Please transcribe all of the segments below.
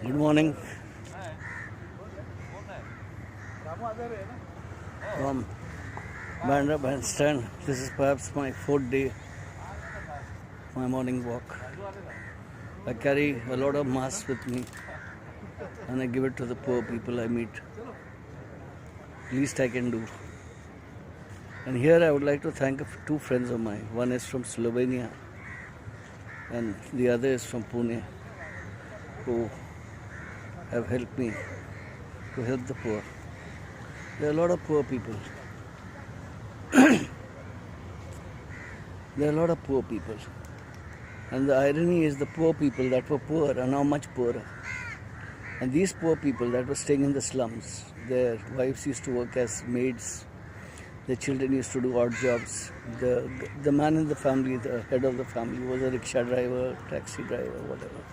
Good morning from Bandra Bandstand. This is perhaps my fourth day, my morning walk. I carry a lot of masks with me and I give it to the poor people I meet. Least I can do. And here I would like to thank two friends of mine. One is from Slovenia and the other is from Pune, who have helped me to help the poor. There are a lot of poor people. There are a lot of poor people. And the irony is the poor people that were poor are now much poorer. And these poor people that were staying in the slums, their wives used to work as maids, their children used to do odd jobs. The man in the family, the head of the family, was a rickshaw driver, taxi driver, whatever,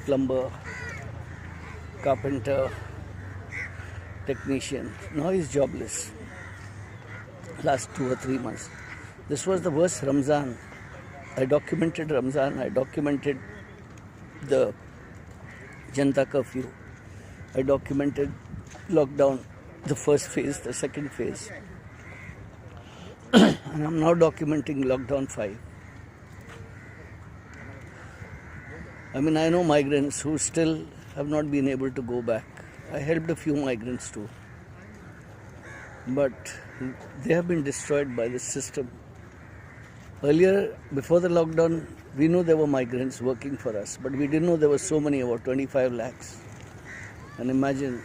plumber, carpenter, technician. Now he's jobless. Last 2 or 3 months. This was the worst Ramzan. I documented Ramzan. I documented the Janta curfew. I documented lockdown, the first phase, the second phase. And I'm now documenting lockdown 5. I mean, I know migrants who still have not been able to go back. I helped a few migrants too. But they have been destroyed by this system. Earlier, before the lockdown, we knew there were migrants working for us, but we didn't know there were so many, about 25 lakhs. And imagine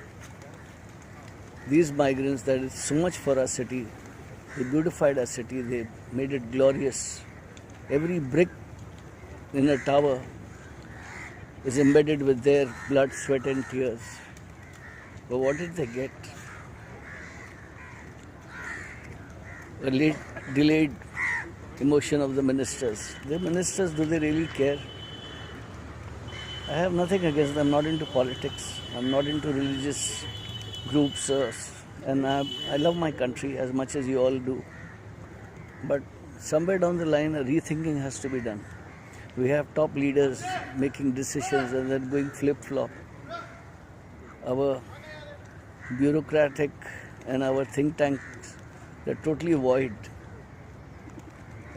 these migrants that is so much for our city. They beautified our city, they made it glorious. Every brick in a tower is embedded with their blood, sweat and tears. But what did they get? A late, delayed emotion of the ministers. The ministers, do they really care? I have nothing against them. I'm not into politics. I'm not into religious groups. And I love my country as much as you all do. But somewhere down the line, a rethinking has to be done. We have top leaders making decisions and then going flip-flop. Our bureaucratic and our think tanks, they're totally void.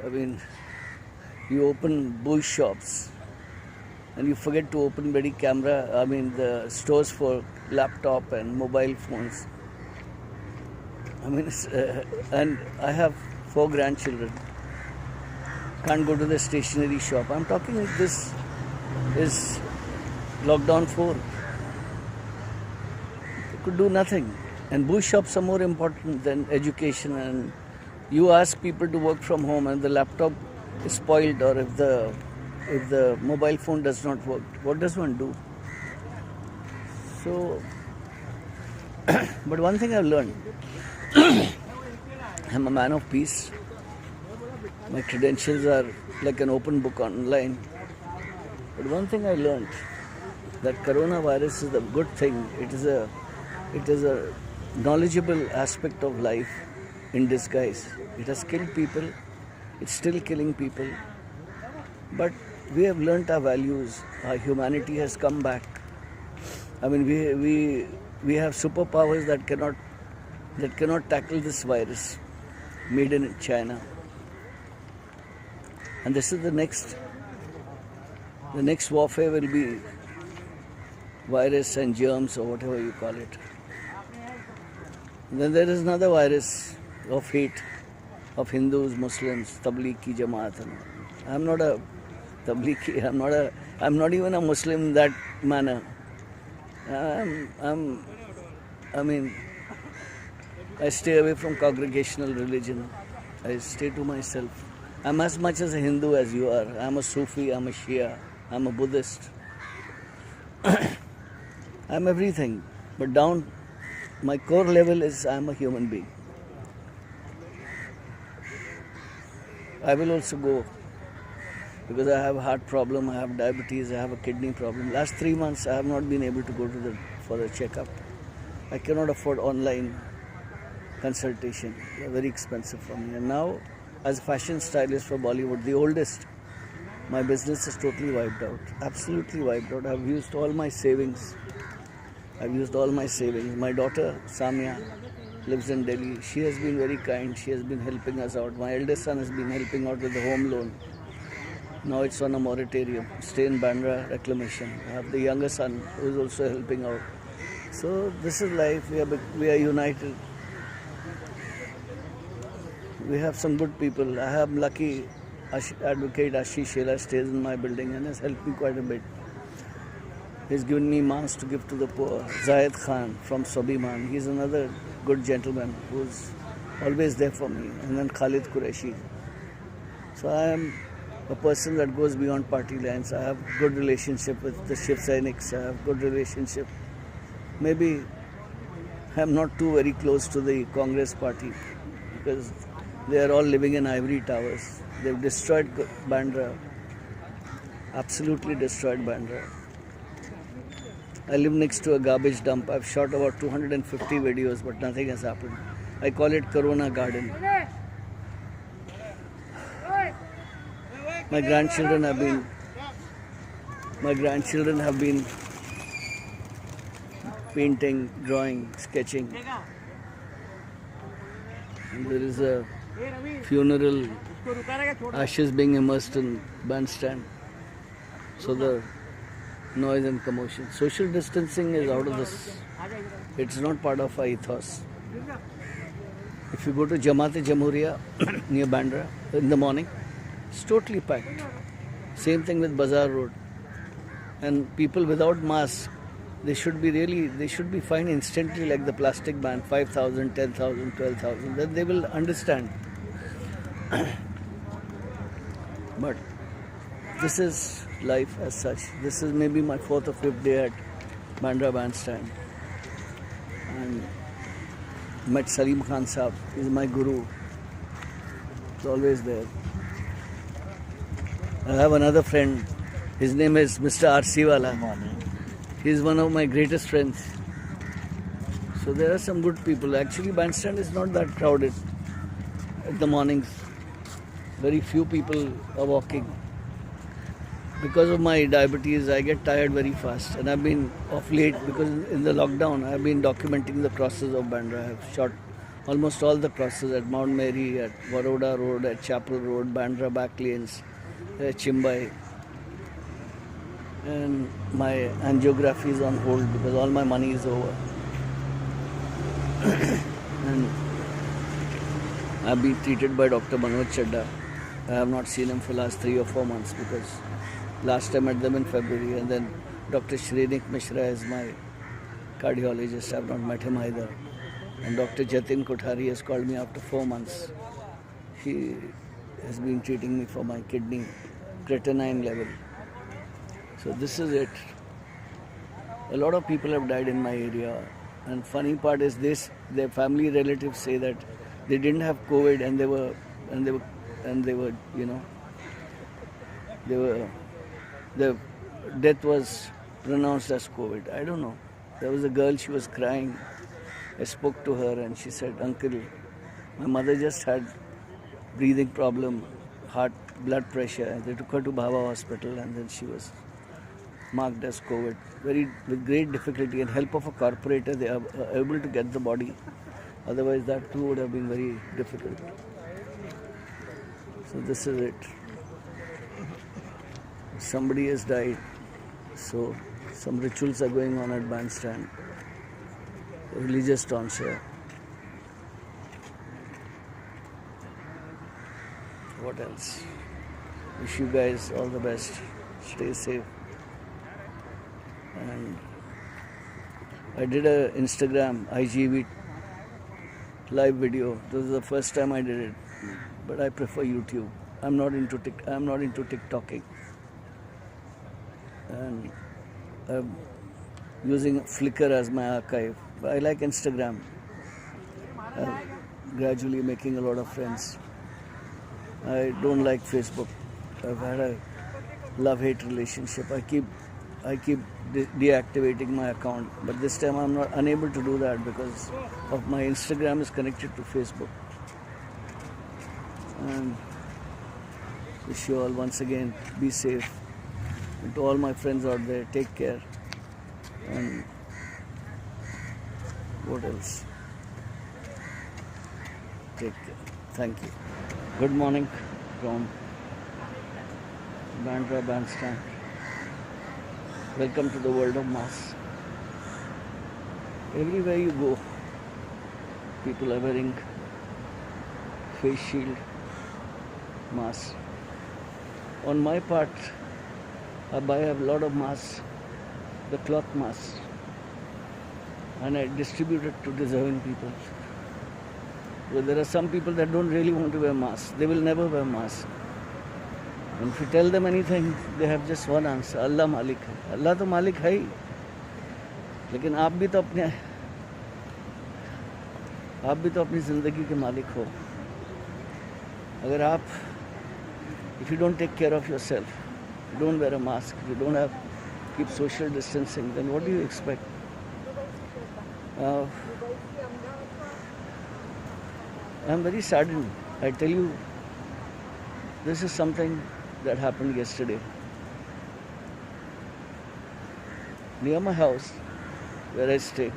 I mean, you open bush shops and you forget to open the stores for laptop and mobile phones. I mean, and I have 4 grandchildren. Can't go to the stationery shop. I'm talking like this is lockdown 4. You could do nothing. And bush shops are more important than education. And you ask people to work from home and the laptop is spoiled, or if the mobile phone does not work, what does one do? So, but one thing I've learned, I'm a man of peace. My credentials are like an open book online. But one thing I learned, that coronavirus is a good thing. It is a knowledgeable aspect of life in disguise. It has killed people. It's still killing people. But we have learnt our values. Our humanity has come back. I mean, we have superpowers that cannot tackle this virus made in China. And this is the next warfare will be virus and germs, or whatever you call it. And then there is another virus of hate of Hindus, Muslims, Tablighi Jamaat. I'm not a Tablighi. I'm not even a Muslim in that manner. I stay away from congregational religion. I stay to myself. I'm as much as a Hindu as you are. I'm a Sufi, I'm a Shia, I'm a Buddhist. I'm everything. But down, my core level is I'm a human being. I will also go because I have a heart problem, I have diabetes, I have a kidney problem. Last 3 months I have not been able to go for a checkup. I cannot afford online consultation. They're very expensive for me. And now, as a fashion stylist for Bollywood, the oldest, My business is totally wiped out, absolutely wiped out. I've used all my savings. My daughter, Samya, lives in Delhi. She has been very kind. She has been helping us out. My eldest son has been helping out with the home loan. Now it's on a moratorium. Stay in Bandra reclamation. I have the younger son who is also helping out. So this is life. We are united. We have some good people. I have lucky advocate Ashish Shela stays in my building and has helped me quite a bit. He's given me masks to give to the poor. Zayed Khan from Sobiman. He's another good gentleman who's always there for me. And then Khalid Qureshi. So I am a person that goes beyond party lines. I have good relationship with the Shiv Sainiks. I have good relationship. Maybe I'm not too very close to the Congress party because they are all living in ivory towers. They've destroyed Bandra. Absolutely destroyed Bandra. I live next to a garbage dump. I've shot about 250 videos, but nothing has happened. I call it Corona Garden. My grandchildren have been painting, drawing, sketching. And there is a funeral, ashes being immersed in bandstand. So the noise and commotion. Social distancing is out of this. It's not part of our ethos. If you go to Jamaat-e-Jamhuriya near Bandra in the morning, it's totally packed. Same thing with Bazaar Road. And people without masks, they should be fined instantly like the plastic ban, 5,000, 10,000, 12,000. Then they will understand. But this is life as such. This is maybe my 4th or 5th day at Bandra Bandstand. And met Salim Khan Saab. He's my guru. He's always there. I have another friend. His name is Mr. R.C. Wala. He's one of my greatest friends. So there are some good people. Actually, Bandstand is not that crowded at the mornings. Very few people are walking. Because of my diabetes, I get tired very fast. And I've been off late because in the lockdown, I've been documenting the crosses of Bandra. I've shot almost all the crosses at Mount Mary, at Baroda Road, at Chapel Road, Bandra back lanes, at Chimbai. And my angiography is on hold because all my money is over. And I've been treated by Dr. Manoj Chadda. I have not seen him for the last 3 or 4 months because last I met them in February, and then Dr. Shrenik Mishra is my cardiologist. I have not met him either. And Dr. Jatin Kothari has called me after 4 months. He has been treating me for my kidney creatinine level. So this is it. A lot of people have died in my area. And funny part is this, their family relatives say that they didn't have COVID and the death was pronounced as COVID. I don't know. There was a girl, she was crying. I spoke to her and she said, "Uncle, my mother just had breathing problem, heart, blood pressure." They took her to Bhava Hospital and then she was marked as COVID. With great difficulty and help of a corporator, they are able to get the body. Otherwise, that too would have been very difficult. So this is it. Somebody has died. So some rituals are going on at Bandstand. Religious tonsure. What else? Wish you guys all the best. Stay safe. And I did a Instagram IGV live video. This is the first time I did it, but I prefer YouTube. I'm not into TikToking, and I'm using Flickr as my archive. But I like Instagram. I'm gradually making a lot of friends. I don't like Facebook. I've had a love-hate relationship. I keep deactivating my account, but this time I'm not unable to do that because of my Instagram is connected to Facebook. And Wish you all once again be safe. And to all my friends out there, take care. And what else? Take care. Thank you. Good morning from Bandra Bandstand. Welcome to the world of mass. Everywhere you go, people are wearing face shield, mask. On my part, I buy a lot of masks, the cloth masks, and I distribute it to deserving people. But there are some people that don't really want to wear masks. They will never wear masks. And if you tell them anything, they have just one answer: Allah Malik hai. Allah तो मालिक है ही, लेकिन आप भी तो अपनी ज़िंदगी के मालिक हो. अगर आप, if you don't take care of yourself, you don't wear a mask, you don't keep social distancing, then what do you expect? I'm very saddened. I tell you, this is something that happened yesterday. Near my house, where I stay,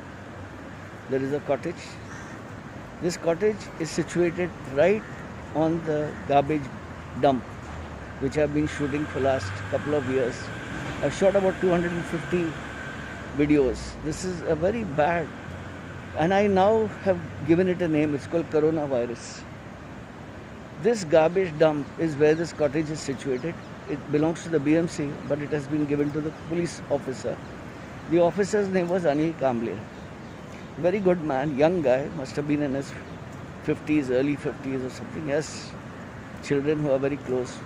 there is a cottage. This cottage is situated right on the garbage dump, which I've been shooting for last couple of years. I've shot about 250 videos. This is a very bad, and I now have given it a name. It's called coronavirus. This garbage dump is where this cottage is situated. It belongs to the BMC, but it has been given to the police officer. The officer's name was Anil Kamble. Very good man, young guy, must have been in his 50s, early 50s or something. Yes, children who are very close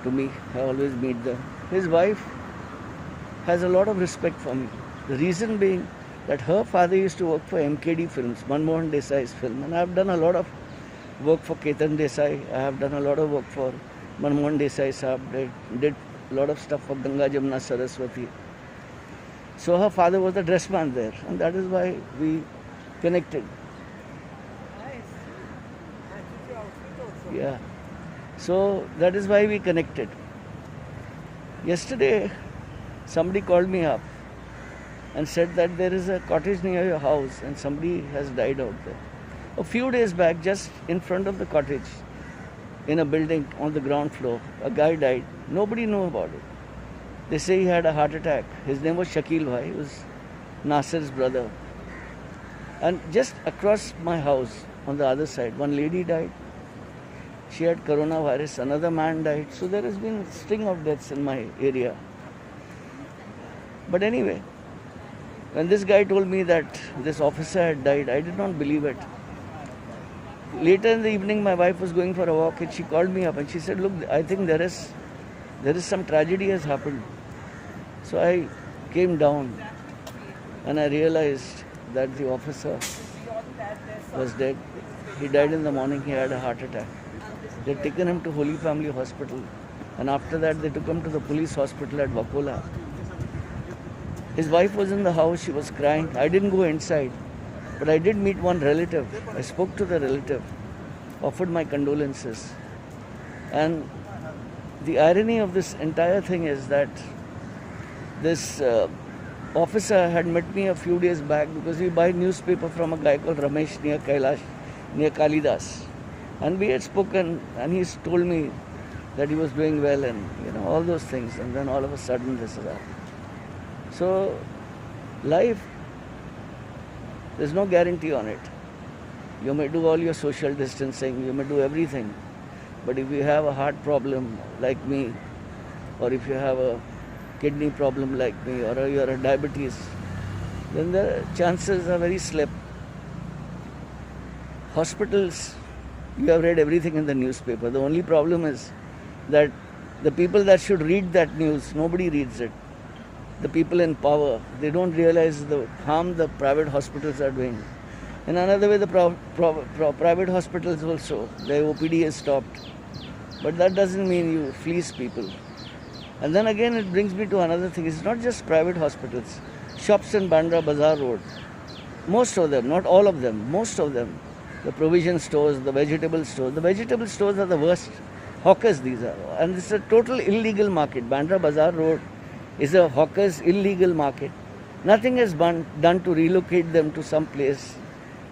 to me, I always meet them. His wife has a lot of respect for me. The reason being that her father used to work for MKD Films, Manmohan Desai's film, and I have done a lot of work for Ketan Desai. I have done a lot of work for Manmohan Desai Saab. They did a lot of stuff for Ganga Jamuna Saraswati. So her father was the dress man there, and that is why we connected. Yeah. So that is why we connected. Yesterday, somebody called me up and said that there is a cottage near your house and somebody has died out there. A few days back, just in front of the cottage, in a building on the ground floor, a guy died. Nobody knew about it. They say he had a heart attack. His name was Shakil Bhai. He was Nasir's brother. And just across my house, on the other side, one lady died. She had coronavirus. Another man died. So there has been a string of deaths in my area. But anyway, when this guy told me that this officer had died, I did not believe it. Later in the evening, my wife was going for a walk and she called me up and she said, look, I think there is some tragedy has happened. So I came down and I realized that the officer was dead. He died in the morning. He had a heart attack. They had taken him to Holy Family Hospital, and after that they took him to the police hospital at Vakola. His wife was in the house. She was crying. I didn't go inside, but I did meet one relative. I spoke to the relative, offered my condolences. And the irony of this entire thing is that this officer had met me a few days back because we buy newspaper from a guy called Ramesh near Kailash, near Kalidas. And we had spoken and he told me that he was doing well and all those things. And then all of a sudden this is happened. So life, there's no guarantee on it. You may do all your social distancing, you may do everything. But if you have a heart problem like me, or if you have a kidney problem like me, or you are a diabetes, then the chances are very slim. Hospitals, you have read everything in the newspaper. The only problem is that the people that should read that news, nobody reads it. The people in power, they don't realize the harm the private hospitals are doing. In another way, the private hospitals also, their OPD is stopped. But that doesn't mean you fleece people. And then again, it brings me to another thing. It's not just private hospitals. Shops in Bandra Bazaar Road, most of them, not all of them, most of them, the provision stores, the vegetable stores are the worst. Hawkers these are. And it's a total illegal market. Bandra Bazaar Road is a hawkers illegal market. Nothing is done to relocate them to some place.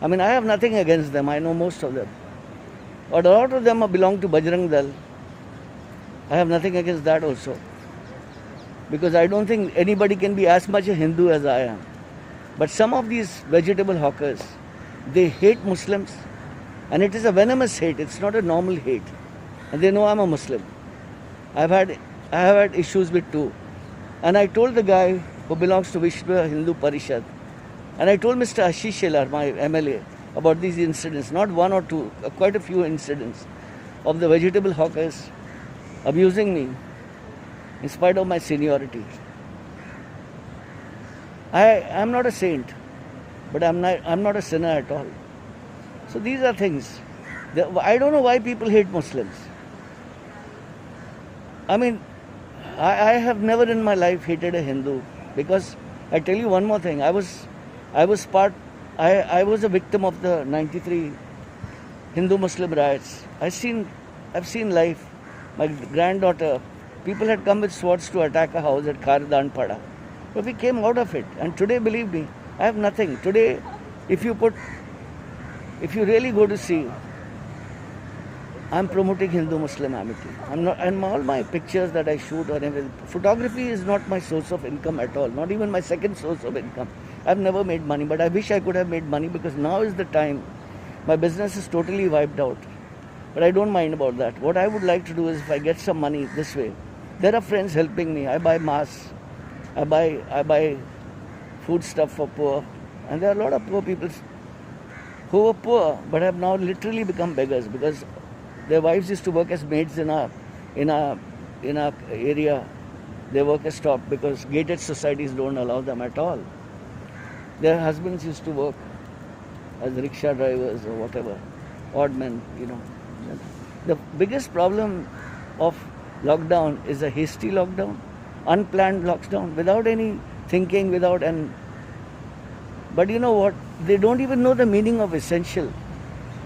I mean, I have nothing against them. I know most of them. But a lot of them belong to Bajrang Dal. I have nothing against that also. Because I don't think anybody can be as much a Hindu as I am. But some of these vegetable hawkers, they hate Muslims. And it is a venomous hate. It's not a normal hate. And they know I'm a Muslim. I have had issues with two. And I told the guy who belongs to Vishwa Hindu Parishad, and I told Mr. Ashish Shelar, my MLA, about these incidents, not one or two, quite a few incidents of the vegetable hawkers abusing me in spite of my seniority. I am not a saint, but I'm not a sinner at all. So these are things. I don't know why people hate Muslims. I mean, I have never in my life hated a Hindu, because I tell you one more thing. I was a victim of the 93 Hindu-Muslim riots. I've seen life. My granddaughter, people had come with swords to attack a house at Khardanpada. But we came out of it. And today, believe me, I have nothing. Today, if you really go to see, I'm promoting Hindu-Muslim amity. And all my pictures that I shoot or anything, photography is not my source of income at all. Not even my second source of income. I've never made money, but I wish I could have made money, because now is the time. My business is totally wiped out. But I don't mind about that. What I would like to do is, if I get some money this way, there are friends helping me. I buy masks. I buy food stuff for poor. And there are a lot of poor people who were poor but have now literally become beggars, because their wives used to work as maids in our area. Their work has stopped because gated societies don't allow them at all. Their husbands used to work as rickshaw drivers or whatever, odd men, The biggest problem of lockdown is a hasty lockdown, unplanned lockdown, without any thinking, but you know what? They don't even know the meaning of essential.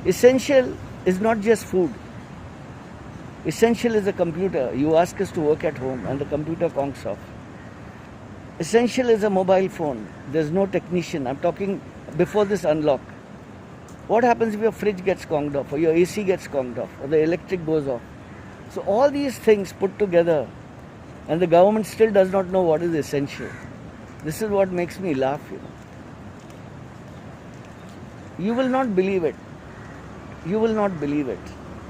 Essential is not just food. Essential is a computer. You ask us to work at home and the computer conks off. Essential is a mobile phone. There's no technician. I'm talking before this unlock. What happens if your fridge gets conked off, or your AC gets conked off, or the electric goes off? So all these things put together, and the government still does not know what is essential. This is what makes me laugh, You will not believe it. You will not believe it.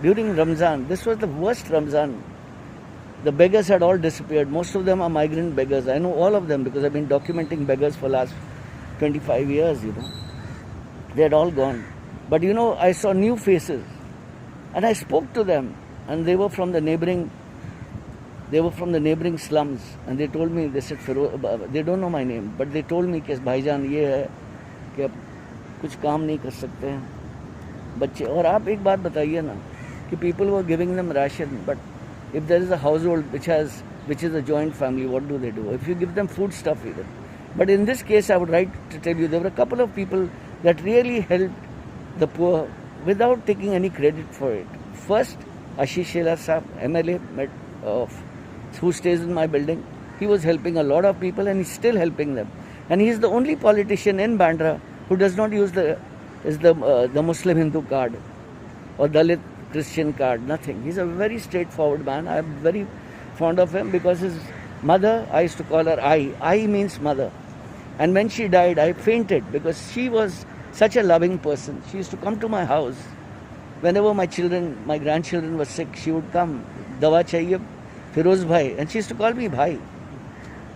During Ramzan, this was the worst Ramzan. The beggars had all disappeared. Most of them are migrant beggars. I know all of them because I've been documenting beggars for the last 25 years, They had all gone. But I saw new faces. And I spoke to them. And they were from the neighboring slums. And they told me, they said, they don't know my name, but they told me, Bhaijan, ये है कि अब कुछ काम नहीं कर सकते हैं बच्चे. और आप एक बात बताइए ना कि people were giving them ration, but if there is a household which is a joint family, what do they do? If you give them food stuff even. But in this case, I would like to tell you, there were a couple of people that really helped the poor without taking any credit for it. First, Ashish Shelar Saab, MLA, who stays in my building. He was helping a lot of people and he's still helping them. And he's the only politician in Bandra who does not use the Muslim Hindu card or Dalit Christian card, nothing. He's a very straightforward man. I'm very fond of him because his mother, I used to call her Ai. Ai means mother. And when she died, I fainted because she was such a loving person. She used to come to my house. Whenever my grandchildren were sick, she would come, Dawa chahiye, Firoz Bhai, and she used to call me Bhai.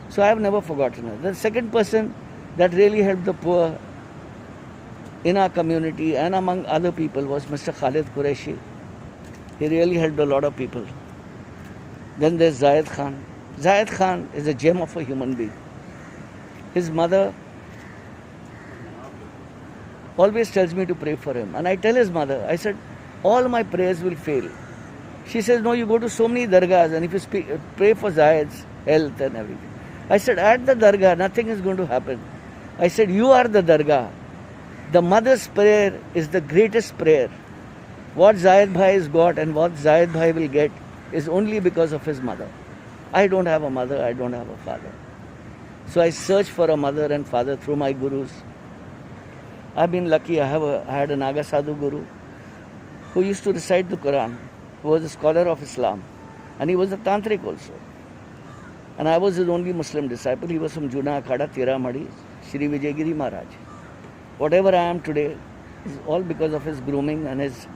So I have never forgotten her. The second person that really helped the poor in our community and among other people was Mr. Khalid Qureshi. He really helped a lot of people. Then there's Zayed Khan. Zayed Khan is a gem of a human being. His mother always tells me to pray for him. And I tell his mother, I said, all my prayers will fail. She says, no, you go to so many dargahs and if you pray for Zayed's health and everything. I said, at the dargah, nothing is going to happen. I said, you are the dargah. The mother's prayer is the greatest prayer. What Zahid Bhai has got and what Zahid Bhai will get is only because of his mother. I don't have a mother, I don't have a father. So I searched for a mother and father through my gurus. I've been lucky. I had a Naga Sadhu guru who used to recite the Quran, who was a scholar of Islam, and he was a tantric also. And I was his only Muslim disciple. He was from Juna Akhada, Tiramadi, Shri Vijayagiri Maharaj. Whatever I am today is all because of his grooming and his.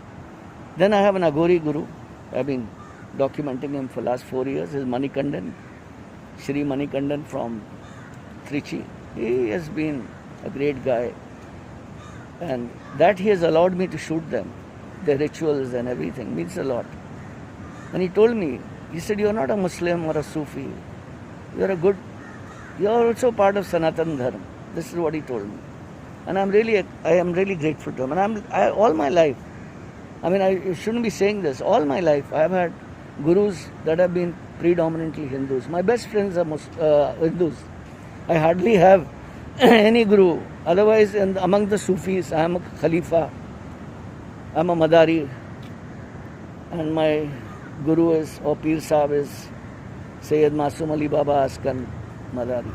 Then I have an Aghori guru. I've been documenting him for last 4 years. His Manikandan, Shri Manikandan from Trichy. He has been a great guy. And that he has allowed me to shoot them. Their rituals and everything means a lot. And he told me, he said, you are not a Muslim or a Sufi. You are also part of Sanatan Dharma. This is what he told me. And I am really grateful to him. And all my life, I shouldn't be saying this, all my life I have had gurus that have been predominantly Hindus. My best friends are Hindus. I hardly have any guru. Otherwise, among the Sufis, I am a Khalifa, I am a Madari, and my guru is, or Pir Sahib is Sayyid Masum Ali Baba Askan Madari.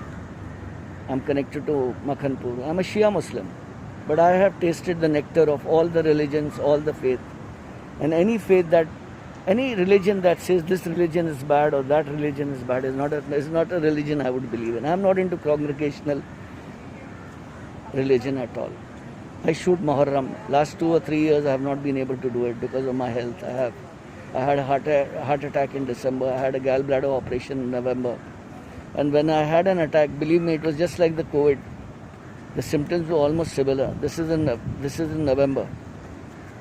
I am connected to Makhanpur. I am a Shia Muslim, but I have tasted the nectar of all the religions, all the faith. And any religion that says this religion is bad or that religion is bad is not a religion I would believe in. I am not into congregational religion at all. I shoot Muharram. Last 2 or 3 years I have not been able to do it because of my health. I had a heart attack in December. I had a gallbladder operation in November. And when I had an attack, believe me, it was just like the COVID. The symptoms were almost similar. This is in November.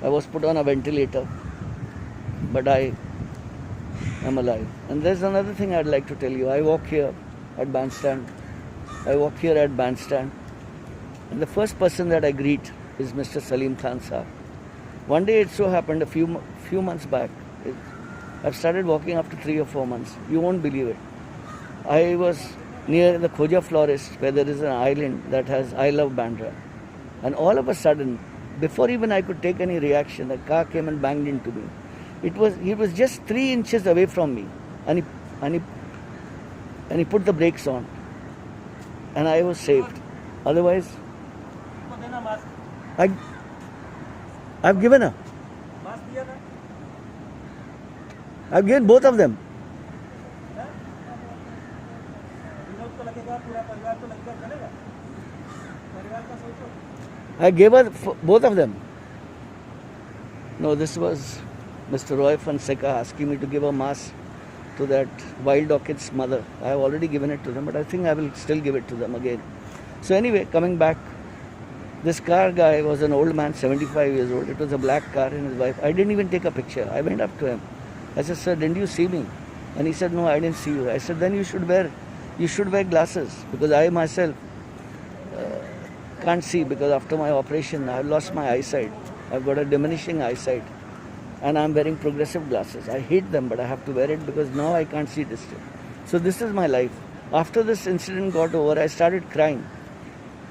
I was put on a ventilator, but I am alive. And there's another thing I'd like to tell you. I walk here at Bandstand. And the first person that I greet is Mr. Salim Khan Sahab. One day it so happened, a few months back, I've started walking after 3 or 4 months. You won't believe it. I was near the Khoja Florist, where there is an island that has I Love Bandra. And all of a sudden, before even I could take any reaction, a car came and banged into me. He was just 3 inches away from me, and he put the brakes on, and I was saved. Otherwise, I've given her. I've given both of them. I gave her both of them. No, this was Mr. Roy Fonseca asking me to give a mass to that wild orchid's mother. I have already given it to them, but I think I will still give it to them again. So anyway, coming back, this car guy was an old man, 75 years old. It was a black car and his wife. I didn't even take a picture. I went up to him. I said, sir, didn't you see me? And he said, no, I didn't see you. I said, then you should wear glasses, because I myself can't see, because after my operation I lost my eyesight. I've got a diminishing eyesight and I'm wearing progressive glasses. I hate them, but I have to wear it because now I can't see distant. So this is my life. After this incident got over, I started crying.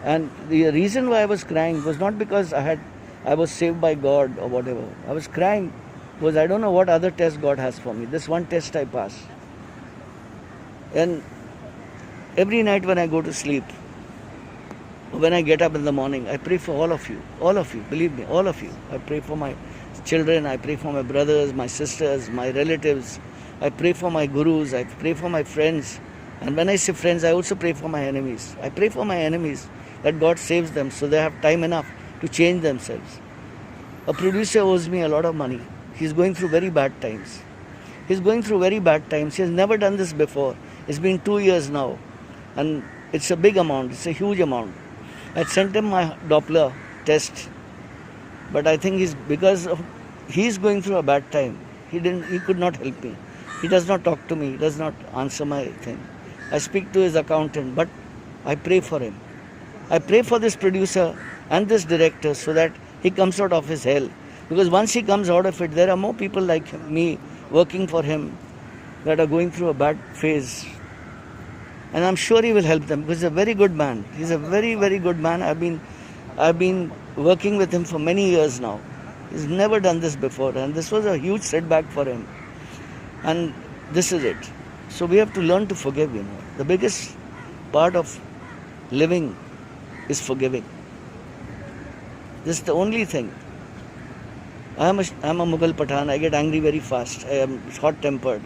And the reason why I was crying was not because I was saved by God or whatever. I was crying because I don't know what other test God has for me. This one test I passed. And every night when I go to sleep, when I get up in the morning, I pray for all of you, believe me, all of you. I pray for my children, I pray for my brothers, my sisters, my relatives. I pray for my gurus, I pray for my friends. And when I say friends, I also pray for my enemies. I pray for my enemies that God saves them so they have time enough to change themselves. A producer owes me a lot of money. He's going through very bad times. He has never done this before. It's been 2 years now. And it's a big amount, it's a huge amount. I sent him my Doppler test, but I think he's going through a bad time. He could not help me. He does not talk to me. He does not answer my thing. I speak to his accountant, but I pray for him. I pray for this producer and this director so that he comes out of his hell. Because once he comes out of it, there are more people like me working for him that are going through a bad phase. And I'm sure he will help them because he's a very good man. He's a very, very good man. I've been working with him for many years now. He's never done this before, and this was a huge setback for him. And this is it. So we have to learn to forgive, The biggest part of living is forgiving. This is the only thing. I'm a Mughal Pathan. I get angry very fast. I am hot-tempered.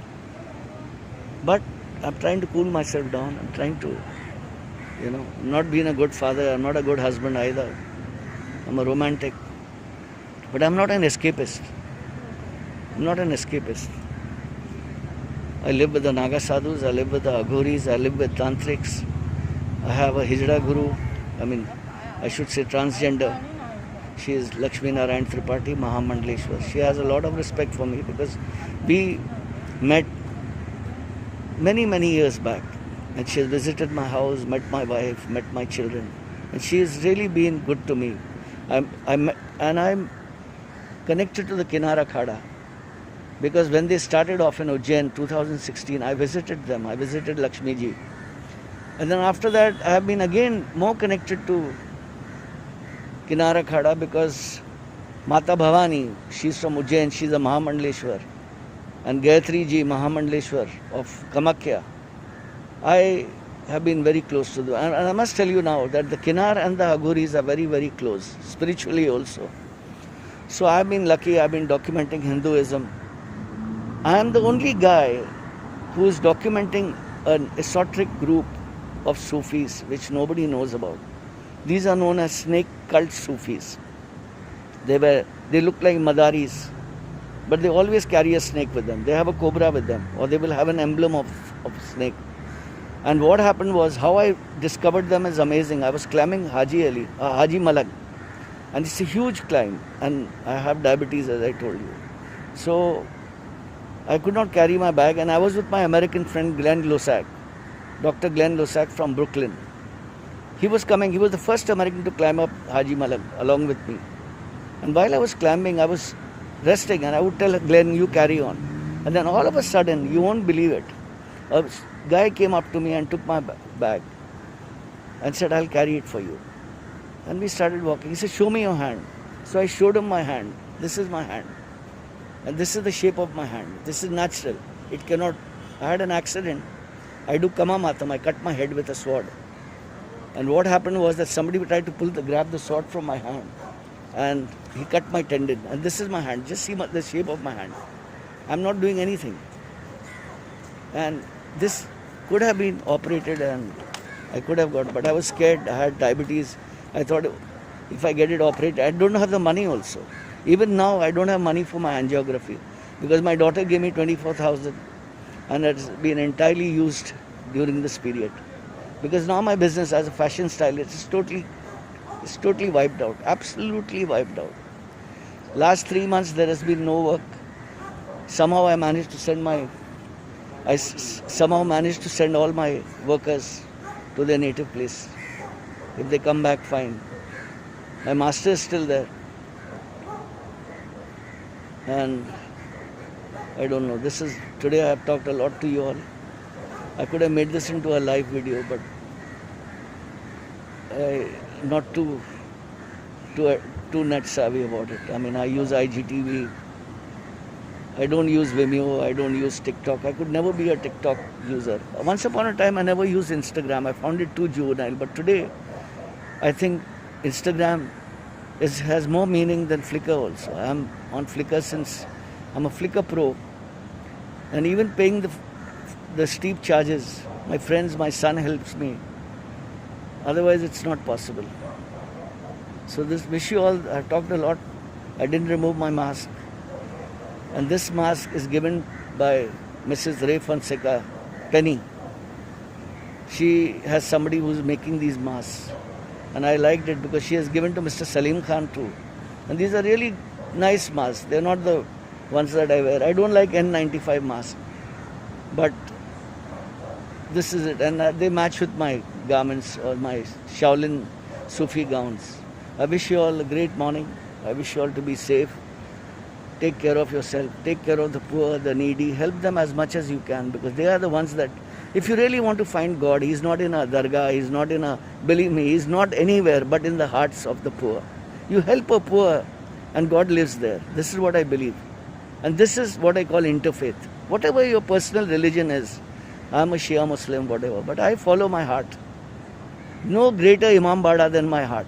But I'm trying to cool myself down. I'm trying to, not being a good father. I'm not a good husband either. I'm a romantic. But I'm not an escapist. I'm not an escapist. I live with the Naga Sadhus. I live with the Aghoris. I live with Tantrics. I have a Hijra Guru. I should say transgender. She is Lakshmi Narayan Tripathi, Mahamandleshwar. She has a lot of respect for me because we met many, many years back. And she has visited my house, met my wife, met my children. And she has really been good to me. I'm connected to the Kinara Khada. Because when they started off in Ujjain 2016, I visited them. I visited Lakshmi Ji. And then after that, I have been again more connected to Kinara Khada because Mata Bhavani, she's from Ujjain, she's a Mahamandleshwar. And Gayatri Ji, Mahamandleshwar of Kamakya. I have been very close to them. And I must tell you now that the Kinar and the Aghoris are very, very close, spiritually also. So I've been lucky, I've been documenting Hinduism. I am the only guy who is documenting an esoteric group of Sufis which nobody knows about. These are known as snake cult Sufis. They look like Madaris, but they always carry a snake with them. They have a cobra with them, or they will have an emblem of snake. And what happened was, how I discovered them is amazing. I was climbing Haji Malag, and it's a huge climb, and I have diabetes, as I told you. So I could not carry my bag, and I was with my American friend Glenn Losack, Dr. Glenn Losack from Brooklyn. He was coming, he was the first American to climb up Haji Malag along with me. And while I was climbing, I was resting, and I would tell Glenn, you carry on. And then all of a sudden, you won't believe it, a guy came up to me and took my bag and said, I'll carry it for you. And we started walking. He said, show me your hand. So I showed him my hand. This is my hand. And this is the shape of my hand. This is natural. It cannot. I had an accident. I do Kamamatam. I cut my head with a sword. And what happened was that somebody tried to grab the sword from my hand. And he cut my tendon. And this is my hand. Just see the shape of my hand. I'm not doing anything. And this could have been operated and I could have got, but I was scared. I had diabetes. I thought if I get it operated, I don't have the money also. Even now, I don't have money for my angiography because my daughter gave me 24,000 and it's been entirely used during this period. Because now my business as a fashion stylist is totally wiped out, absolutely wiped out. Last 3 months, there has been no work. Somehow I managed to send all my workers to their native place. If they come back, fine. My master is still there. And I don't know. Today I have talked a lot to you all. I could have made this into a live video, but not too net savvy about it. I mean, I use IGTV. I don't use Vimeo. I don't use TikTok. I could never be a TikTok user. Once upon a time, I never used Instagram. I found it too juvenile. But today, I think Instagram has more meaning than Flickr also. I'm on Flickr since I'm a Flickr pro. And even paying the steep charges, my friends, my son helps me. Otherwise, it's not possible. So wish you all, I talked a lot. I didn't remove my mask. And this mask is given by Mrs. Ray Fonseca, Penny. She has somebody who's making these masks. And I liked it because she has given to Mr. Salim Khan too. And these are really nice masks. They're not the ones that I wear. I don't like N95 masks. But this is it. And they match with my garments or my Shaolin Sufi gowns. I wish you all a great morning. I wish you all to be safe. Take care of yourself. Take care of the poor, the needy. Help them as much as you can because they are the ones that, if you really want to find God, He's not in a dargah, believe me, He's not anywhere but in the hearts of the poor. You help a poor, and God lives there. This is what I believe. And this is what I call interfaith. Whatever your personal religion is, I'm a Shia Muslim, whatever, but I follow my heart. No greater Imam Bada than my heart.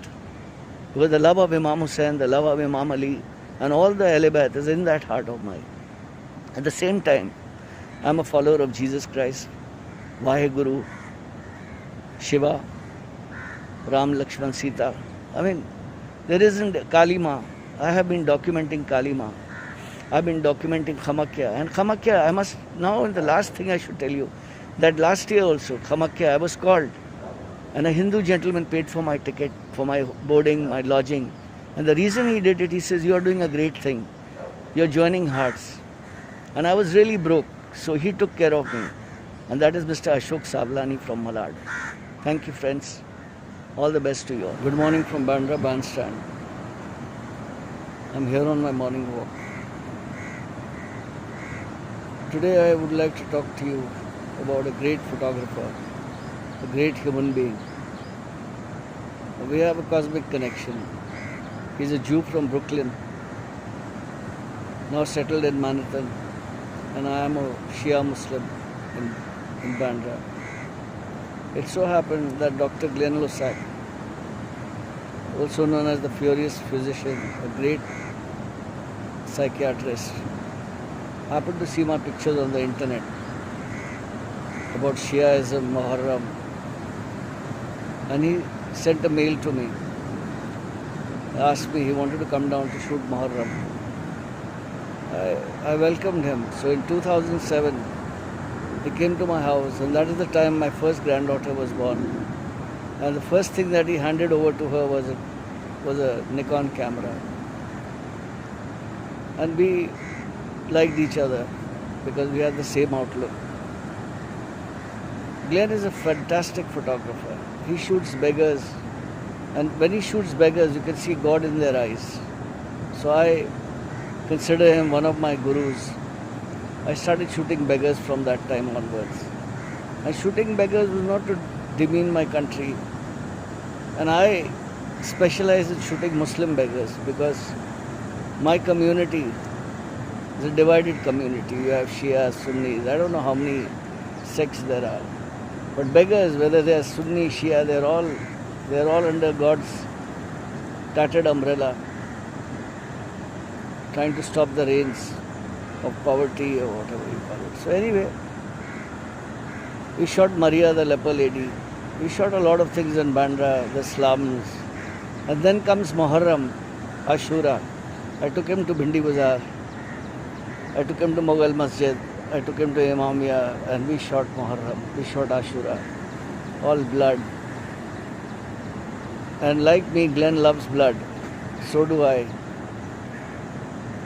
Because the love of Imam Hussain, the love of Imam Ali, and all the Ahl Bayt is in that heart of mine. At the same time, I'm a follower of Jesus Christ, Vaheguru, Shiva, Ram, Lakshman, Sita. I mean, there isn't Kali Ma. I have been documenting Kali Ma. I've been documenting Khamakya. And Khamakya, I must, now in the last thing I should tell you, that last year also, Khamakya, I was called. And a Hindu gentleman paid for my ticket, for my boarding, my lodging. And the reason he did it, he says, you are doing a great thing. You're joining hearts. And I was really broke. So he took care of me. And that is Mr. Ashok Savlani from Malad. Thank you, friends. All the best to you all. Good morning from Bandra Bandstand. I'm here on my morning walk. Today I would like to talk to you about a great photographer, a great human being. We have a cosmic connection. He's a Jew from Brooklyn, now settled in Manhattan, and I am a Shia Muslim in Bandra. It so happened that Dr. Glenn Lossack, also known as the Furious Physician, a great psychiatrist, happened to see my pictures on the internet about Shiaism, Muharram, and he sent a mail to me. He asked me, he wanted to come down to shoot Muharram. I welcomed him. So in 2007, he came to my house, and that is the time my first granddaughter was born. And the first thing that he handed over to her was a Nikon camera. And we liked each other because we had the same outlook. Glenn is a fantastic photographer. He shoots beggars, and when he shoots beggars, you can see God in their eyes. So I consider him one of my gurus. I started shooting beggars from that time onwards. And shooting beggars was not to demean my country. And I specialize in shooting Muslim beggars because my community is a divided community. You have Shia, Sunnis. I don't know how many sects there are. But beggars, whether they are Sunni, Shia, they're all under God's tattered umbrella, trying to stop the rains of poverty or whatever you call it. So anyway, we shot Maria the leper lady. We shot a lot of things in Bandra, the slums. And then comes Muharram, Ashura. I took him to Bhindi Bazaar. I took him to Mughal Masjid. I took him to Imamia, and we shot Muharram. We shot Ashura. All blood. And like me, Glenn loves blood. So do I.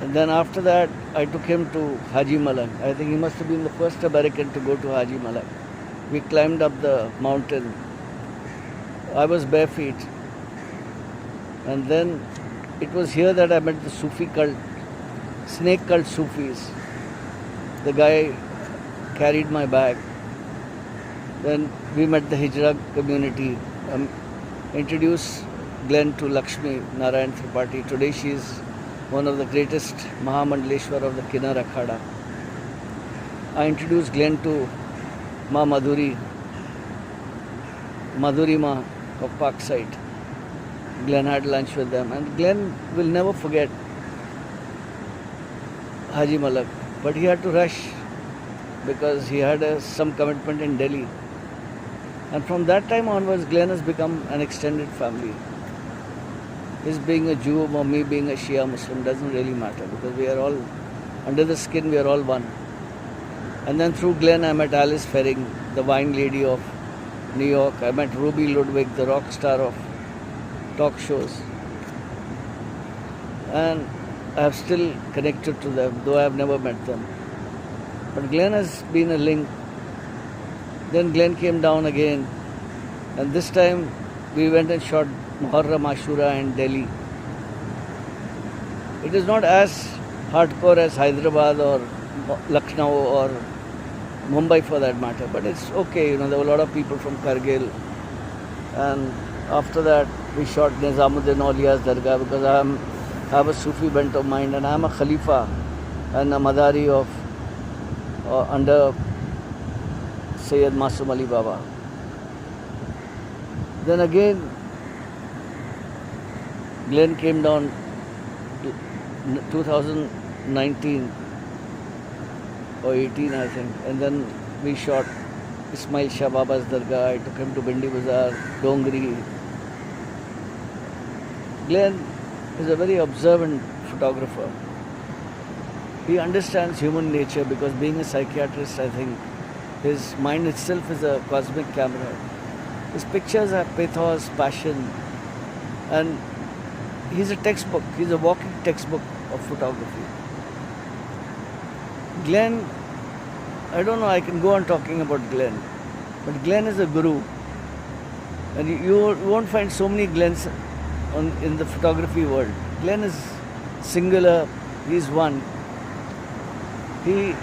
And then after that, I took him to Haji Malak. I think he must have been the first American to go to Haji Malak. We climbed up the mountain. I was bare feet. And then it was here that I met the Sufi cult, snake cult Sufis. The guy carried my bag. Then we met the Hijra community. Introduced Glenn to Lakshmi Narayan Tripathi. Today she is one of the greatest Mahamandaleshwar of the Kinnar Akhada. I introduced Glenn to Ma Madhuri Ma of Parkside. Glenn had lunch with them, and Glenn will never forget Haji Malak. But he had to rush because he had some commitment in Delhi. And from that time onwards, Glenn has become an extended family. His being a Jew or me being a Shia Muslim doesn't really matter because we are all, under the skin, we are all one. And then through Glenn, I met Alice Ferring, the wine lady of New York. I met Ruby Ludwig, the rock star of talk shows. And I have still connected to them, though I have never met them. But Glenn has been a link. Then Glenn came down again. And this time we went and shot Muharram Ashura in Delhi. It is not as hardcore as Hyderabad or Lucknow or Mumbai for that matter, but it's okay. There were a lot of people from Kargil. And after that, we shot Nizamuddin Aulia's Dargah because I'm have a Sufi bent of mind, and I am a Khalifa and a Madari of under Sayyid Masum Ali Baba. Then again, Glenn came down 2019 or 18, I think, and then we shot Ismail Shah Baba's Dargah. I took him to Bindi Bazaar, Dongri. Glenn is a very observant photographer. He understands human nature because being a psychiatrist, I think, his mind itself is a cosmic camera. His pictures have pathos, passion, and he's a textbook. He's a walking textbook of photography. Glenn, I don't know, I can go on talking about Glenn, but Glenn is a guru. And you won't find so many Glenns in the photography world. Glenn is singular, he's one. He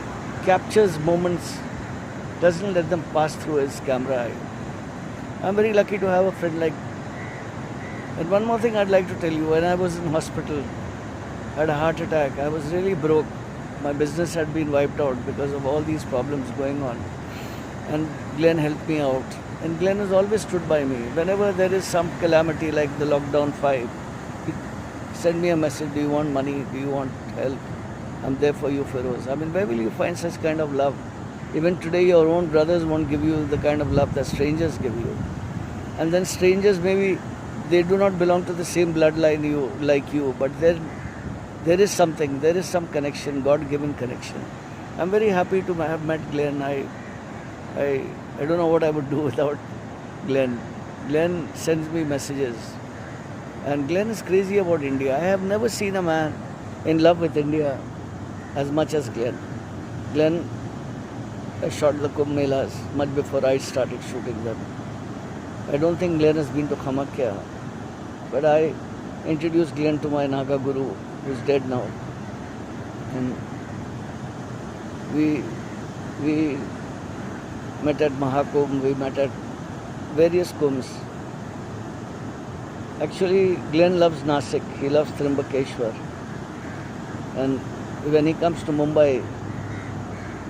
captures moments, doesn't let them pass through his camera eye. I'm very lucky to have a friend like. And one more thing I'd like to tell you, when I was in hospital, I had a heart attack, I was really broke. My business had been wiped out because of all these problems going on. And Glenn helped me out. And Glenn has always stood by me. Whenever there is some calamity like the lockdown 5, he sent me a message, do you want money, do you want help? I'm there for you, Feroz. I mean, where will you find such kind of love? Even today, your own brothers won't give you the kind of love that strangers give you. And then strangers, maybe they do not belong to the same bloodline like you, but there is something, there is some connection, God-given connection. I'm very happy to have met Glenn. I don't know what I would do without Glenn. Glenn sends me messages. And Glenn is crazy about India. I have never seen a man in love with India as much as Glenn. Glenn shot the Kumbh Melas much before I started shooting them. I don't think Glenn has been to Kamakya, but I introduced Glenn to my Naga Guru, who's dead now. And we met at Mahakumbh, we met at various kumbhs. Actually, Glenn loves Nasik, he loves Trimbakeshwar. And when he comes to Mumbai,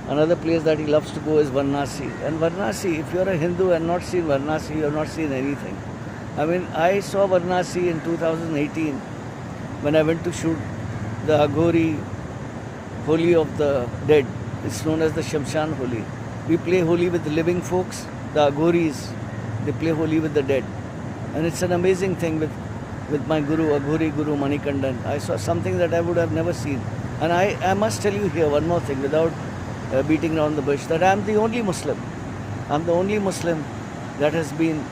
another place that he loves to go is Varanasi. And Varanasi, if you're a Hindu and not seen Varanasi, you have not seen anything. I mean, I saw Varanasi in 2018 when I went to shoot the Aghori Holi of the Dead. It's known as the Shamshan Holi. We play Holi with the living folks, the Aghoris, they play Holi with the dead. And it's an amazing thing with my Guru, Aghori Guru Manikandan. I saw something that I would have never seen. And I must tell you here one more thing without beating around the bush, that I'm the only Muslim. I'm the only Muslim that has been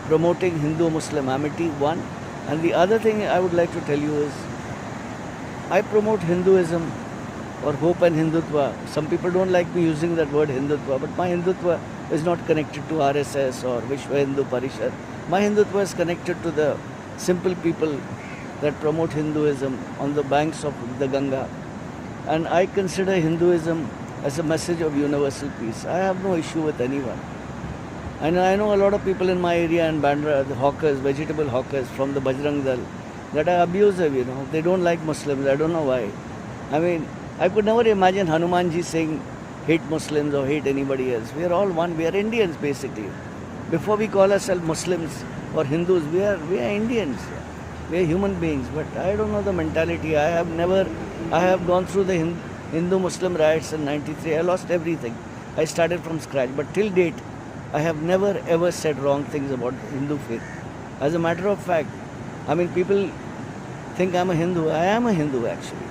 promoting Hindu-Muslim amity, one. And the other thing I would like to tell you is, I promote Hinduism or hope and Hindutva. Some people don't like me using that word Hindutva, but my Hindutva is not connected to RSS or Vishwa Hindu Parishad. My Hindutva is connected to the simple people that promote Hinduism on the banks of the Ganga. And I consider Hinduism as a message of universal peace. I have no issue with anyone. And I know a lot of people in my area in Bandra, the hawkers, vegetable hawkers from the Bajrang Dal, that are abusive, They don't like Muslims. I don't know why. I mean, I could never imagine Hanumanji saying hate Muslims or hate anybody else. We are all one. We are Indians basically. Before we call ourselves Muslims or Hindus, we are Indians. We are human beings. But I don't know the mentality. I have gone through the Hindu-Muslim riots in 93. I lost everything. I started from scratch. But till date, I have never ever said wrong things about Hindu faith. As a matter of fact, I mean, people think I'm a Hindu. I am a Hindu actually.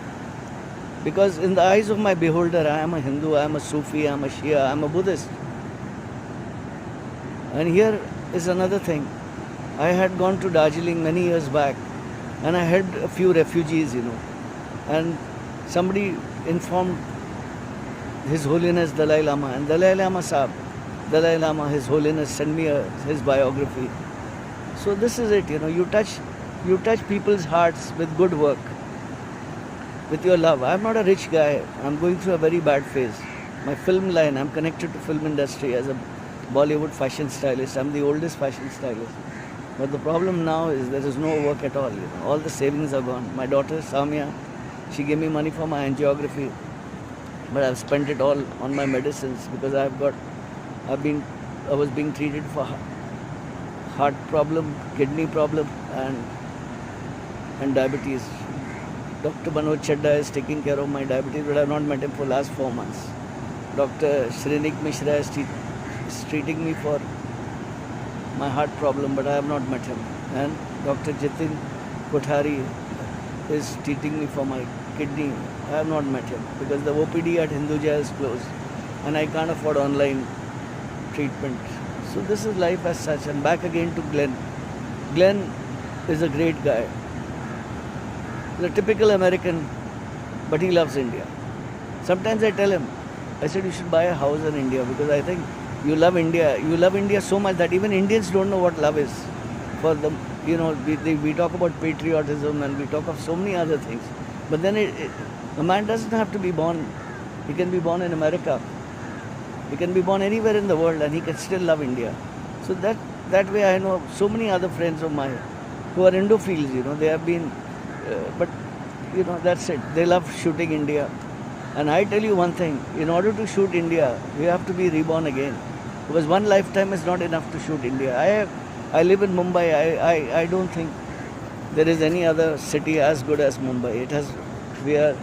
Because in the eyes of my beholder, I am a Hindu, I am a Sufi, I am a Shia, I am a Buddhist. And here is another thing. I had gone to Darjeeling many years back and I had a few refugees, And somebody informed His Holiness Dalai Lama, and Dalai Lama Sahib, Dalai Lama, His Holiness, sent me his biography. So this is it, you touch people's hearts with good work, with your love. I'm not a rich guy. I'm going through a very bad phase. My film line, I'm connected to film industry as a Bollywood fashion stylist. I'm the oldest fashion stylist. But the problem now is there is no work at all. All the savings are gone. My daughter Samia, she gave me money for my angiography, but I've spent it all on my medicines because I was being treated for heart problem, kidney problem, and diabetes. Dr. Manoj Chadda is taking care of my diabetes, but I have not met him for the last 4 months. Dr. Shrenik Mishra is treating me for my heart problem, but I have not met him. And Dr. Jitin Kothari is treating me for my kidney. I have not met him because the OPD at Hinduja is closed and I can't afford online treatment. So this is life as such. And back again to Glenn. Glenn is a great guy. He's a typical American, but he loves India. Sometimes I tell him, I said you should buy a house in India because I think you love India. You love India so much that even Indians don't know what love is. For them, we talk about patriotism and we talk of so many other things. But then a man doesn't have to be born. He can be born in America. He can be born anywhere in the world and he can still love India. So that way I know so many other friends of mine who are Indophiles, they have been, but that's it. They love shooting India. And I tell you one thing, in order to shoot India, we have to be reborn again. Because one lifetime is not enough to shoot India. I live in Mumbai. I don't think there is any other city as good as Mumbai. We are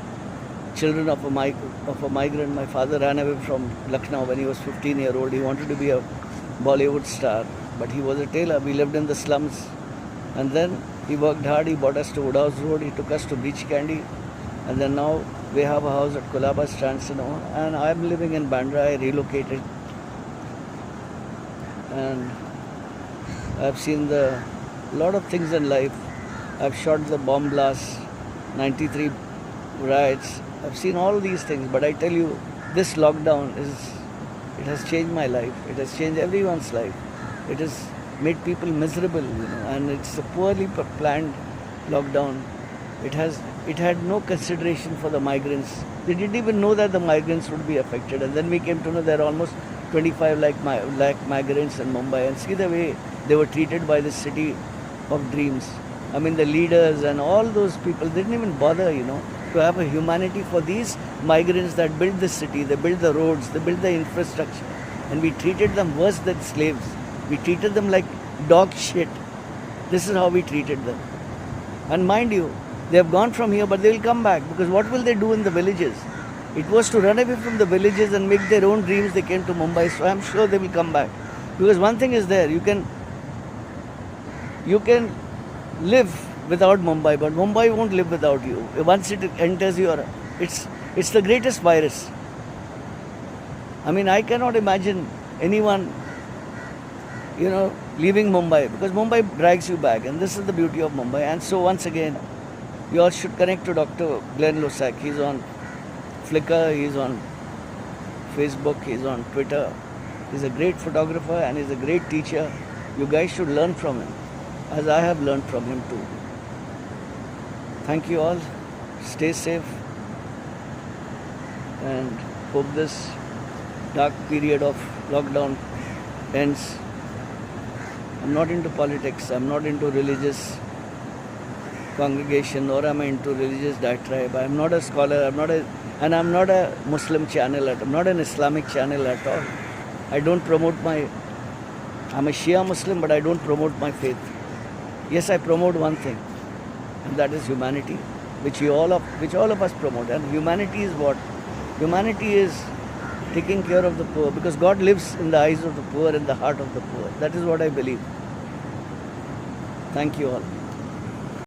children of a migrant. My father ran away from Lucknow when he was 15 years old. He wanted to be a Bollywood star, but he was a tailor. We lived in the slums. And then he worked hard. He brought us to Woodhouse Road. He took us to Beach Candy. And then now we have a house at Colaba Strand Cinema. And I'm living in Bandra. I relocated. And I've seen a lot of things in life. I've shot the bomb blast, 93 riots. I've seen all these things, but I tell you, this lockdown it has changed my life. It has changed everyone's life. It has made people miserable, and it's a poorly planned lockdown. It had no consideration for the migrants. They didn't even know that the migrants would be affected, and then we came to know there are almost 25 lakh migrants in Mumbai, and see the way they were treated by the city of dreams. I mean, the leaders and all those people didn't even bother, to have a humanity for these migrants that built the city, they built the roads, they built the infrastructure, and we treated them worse than slaves. We treated them like dog shit. This is how we treated them. And mind you, they have gone from here, but they will come back, because what will they do in the villages? It was to run away from the villages and make their own dreams. They came to Mumbai, so I'm sure they will come back. Because one thing is there, you can live without Mumbai, but Mumbai won't live without you. Once it enters it's the greatest virus. I mean, I cannot imagine anyone, leaving Mumbai, because Mumbai drags you back, and this is the beauty of Mumbai. And so once again, you all should connect to Dr. Glenn Lossack. He's on Flickr, he's on Facebook, he's on Twitter. He's a great photographer and he's a great teacher. You guys should learn from him, as I have learned from him too. Thank you all. Stay safe and hope this dark period of lockdown ends. I'm not into politics. I'm not into religious congregation, nor am I into religious diatribe. I'm not a scholar. I'm not a Muslim channel. I'm not an Islamic channel at all. I don't promote I'm a Shia Muslim, but I don't promote my faith. Yes, I promote one thing, and that is humanity, which all of us promote. And humanity is what? Humanity is taking care of the poor, because God lives in the eyes of the poor, in the heart of the poor. That is what I believe. Thank you all.